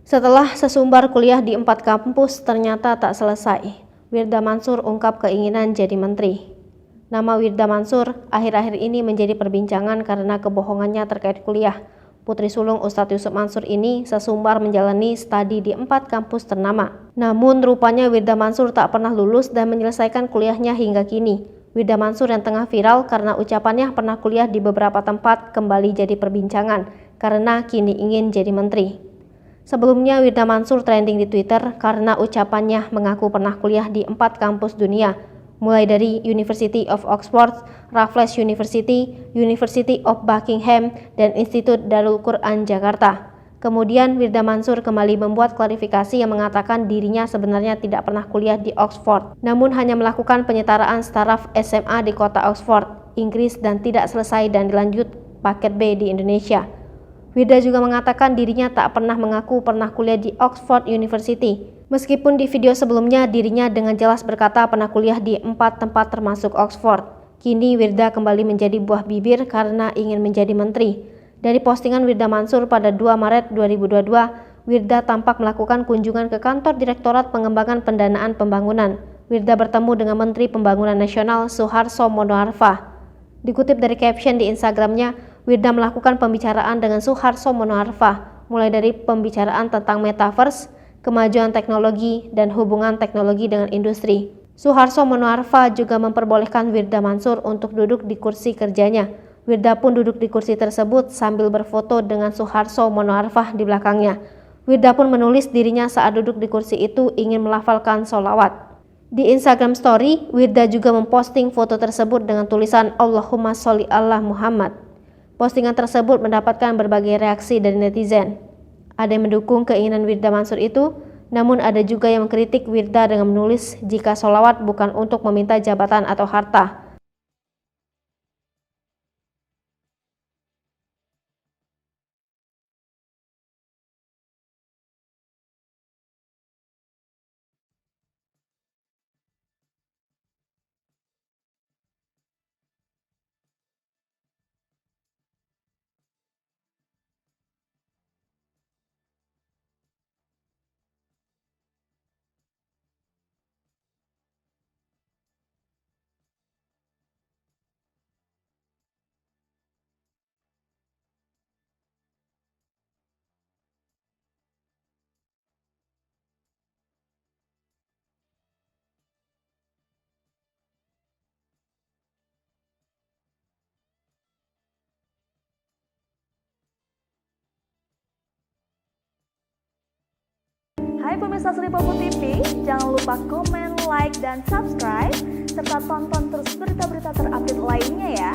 Setelah sesumbar kuliah di 4 kampus ternyata tak selesai, Wirda Mansur ungkap keinginan jadi menteri. Nama Wirda Mansur akhir-akhir ini menjadi perbincangan karena kebohongannya terkait kuliah. Putri sulung Ustadz Yusuf Mansur ini sesumbar menjalani studi di 4 kampus ternama. Namun rupanya Wirda Mansur tak pernah lulus dan menyelesaikan kuliahnya hingga kini. Wirda Mansur yang tengah viral karena ucapannya pernah kuliah di beberapa tempat kembali jadi perbincangan karena kini ingin jadi menteri. Sebelumnya Wirda Mansur trending di Twitter karena ucapannya mengaku pernah kuliah di 4 kampus dunia, mulai dari University of Oxford, Raffles University, University of Buckingham, dan Institut Darul Quran Jakarta. Kemudian Wirda Mansur kembali membuat klarifikasi yang mengatakan dirinya sebenarnya tidak pernah kuliah di Oxford, namun hanya melakukan penyetaraan staraf SMA di kota Oxford, Inggris dan tidak selesai dan dilanjut paket B di Indonesia. Wirda juga mengatakan dirinya tak pernah mengaku pernah kuliah di Oxford University. Meskipun di video sebelumnya dirinya dengan jelas berkata pernah kuliah di 4 tempat termasuk Oxford. Kini Wirda kembali menjadi buah bibir karena ingin menjadi menteri. Dari postingan Wirda Mansur pada 2 Maret 2022, Wirda tampak melakukan kunjungan ke kantor Direktorat Pengembangan Pendanaan Pembangunan. Wirda bertemu dengan Menteri Pembangunan Nasional Suharso Monoarfa. Dikutip dari caption di Instagramnya, Wirda melakukan pembicaraan dengan Suharso Monoarfa, mulai dari pembicaraan tentang metaverse, kemajuan teknologi, dan hubungan teknologi dengan industri. Suharso Monoarfa juga memperbolehkan Wirda Mansur untuk duduk di kursi kerjanya. Wirda pun duduk di kursi tersebut sambil berfoto dengan Suharso Monoarfa di belakangnya. Wirda pun menulis dirinya saat duduk di kursi itu ingin melafalkan sholawat. Di Instagram Story, Wirda juga memposting foto tersebut dengan tulisan Allahumma sholli ala Muhammad. Postingan tersebut mendapatkan berbagai reaksi dari netizen. Ada yang mendukung keinginan Wirda Mansur itu, namun ada juga yang mengkritik Wirda dengan menulis jika sholawat bukan untuk meminta jabatan atau harta. Hai pemirsa Sri Popo TV, jangan lupa komen, like, dan subscribe, serta tonton terus berita-berita terupdate lainnya ya.